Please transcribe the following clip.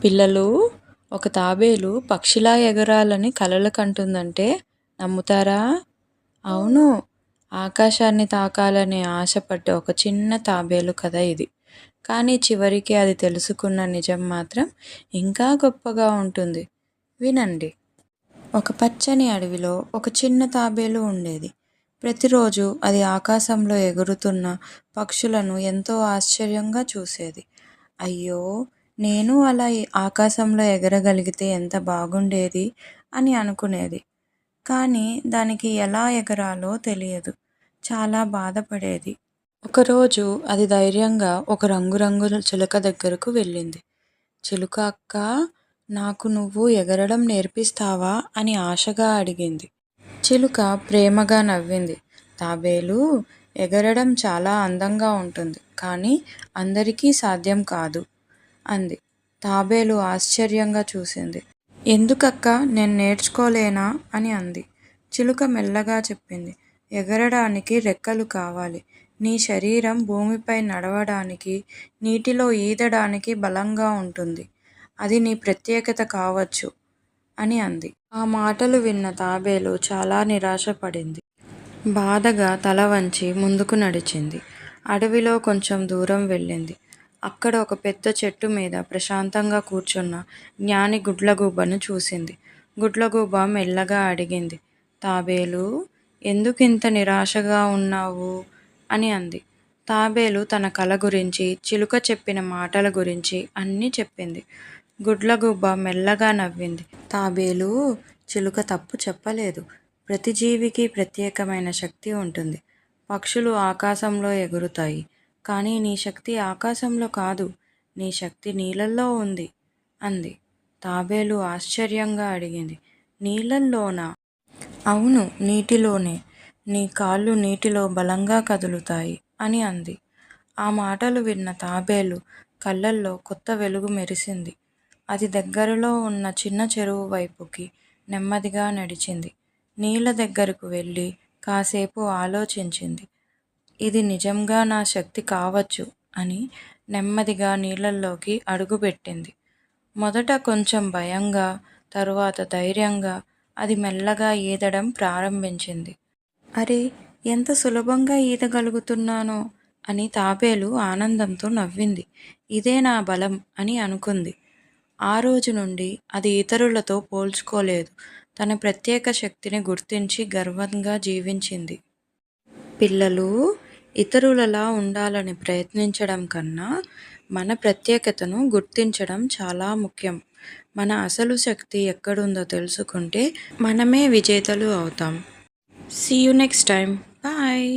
పిల్లలు, ఒక తాబేలు పక్షిలా ఎగరాలని కలలు కంటుందంటే నమ్ముతారా? అవును. ఆకాశాన్ని తాకాలనే ఆశపడ్డ ఒక చిన్న తాబేలు కథ ఇది. కానీ చివరికి అది తెలుసుకున్న నిజం మాత్రం ఇంకా గొప్పగా ఉంటుంది. వినండి. ఒక పచ్చని అడవిలో ఒక చిన్న తాబేలు ఉండేది. ప్రతిరోజు అది ఆకాశంలో ఎగురుతున్న పక్షులను ఎంతో ఆశ్చర్యంగా చూసేది. అయ్యో! నేను అలా ఆకాశంలో ఎగరగలిగితే ఎంత బాగుండేది అని అనుకునేది. కానీ దానికి ఎలా ఎగరాలో తెలియదు. చాలా బాధపడేది. ఒకరోజు అది ధైర్యంగా ఒక రంగురంగుల చిలుక దగ్గరకు వెళ్ళింది. చిలుక అక్కా, నాకు నువ్వు ఎగరడం నేర్పిస్తావా అని ఆశగా అడిగింది. చిలుక ప్రేమగా నవ్వింది. తాబేలు, ఎగరడం చాలా అందంగా ఉంటుంది, కానీ అందరికీ సాధ్యం కాదు అంది. తాబేలు ఆశ్చర్యంగా చూసింది. ఎందుకక్కా, నేను నేర్చుకోలేనా అని అంది. చిలుక మెల్లగా చెప్పింది. ఎగరడానికి రెక్కలు కావాలి. నీ శరీరం భూమిపై నడవడానికి, నీటిలో ఈదడానికి బలంగా ఉంటుంది. అది నీ ప్రత్యేకత కావచ్చు అని అంది. ఆ మాటలు విన్న తాబేలు చాలా నిరాశపడింది. బాధగా తల వంచి ముందుకు నడిచింది. అడవిలో కొంచెం దూరం వెళ్ళింది. అక్కడ ఒక పెద్ద చెట్టు మీద ప్రశాంతంగా కూర్చున్న జ్ఞాని గుడ్లగూబను చూసింది. గుడ్లగూబ మెల్లగా అడిగింది. తాబేలు, ఎందుకింత నిరాశగా ఉన్నావు అని అంది. తాబేలు తన కల గురించి, చిలుక చెప్పిన మాటల గురించి అన్నీ చెప్పింది. గుడ్లగూబ మెల్లగా నవ్వింది. తాబేలు, చిలుక తప్పు చెప్పలేదు. ప్రతి జీవికి ప్రత్యేకమైన శక్తి ఉంటుంది. పక్షులు ఆకాశంలో ఎగురుతాయి, కానీ నీ శక్తి ఆకాశంలో కాదు, నీ శక్తి నీళ్ళల్లో ఉంది అంది. తాబేలు ఆశ్చర్యంగా అడిగింది. నీళ్ళల్లోనా? అవును, నీటిలోనే. నీ కాళ్ళు నీటిలో బలంగా కదులుతాయి అని అంది. ఆ మాటలు విన్న తాబేలు కళ్ళల్లో కొత్త వెలుగు మెరిసింది. అది దగ్గరలో ఉన్న చిన్న చెరువు వైపుకి నెమ్మదిగా నడిచింది. నీళ్ళ దగ్గరకు వెళ్ళి కాసేపు ఆలోచించింది. ఇది నిజంగా నా శక్తి కావచ్చు అని నెమ్మదిగా నీళ్ళల్లోకి అడుగుపెట్టింది. మొదట కొంచెం భయంగా, తరువాత ధైర్యంగా అది మెల్లగా ఈదడం ప్రారంభించింది. అరే, ఎంత సులభంగా ఈదగలుగుతున్నానో అని తాబేలు ఆనందంతో నవ్వింది. ఇదే నా బలం అని అనుకుంది. ఆ రోజు నుండి అది ఇతరులతో పోల్చుకోలేదు. తన ప్రత్యేక శక్తిని గుర్తించి గర్వంగా జీవించింది. పిల్లలు, ఇతరులలా ఉండాలని ప్రయత్నించడం కన్నా మన ప్రత్యేకతను గుర్తించడం చాలా ముఖ్యం. మన అసలు శక్తి ఎక్కడుందో తెలుసుకుంటే మనమే విజేతలు అవుతాం. See you next time. Bye.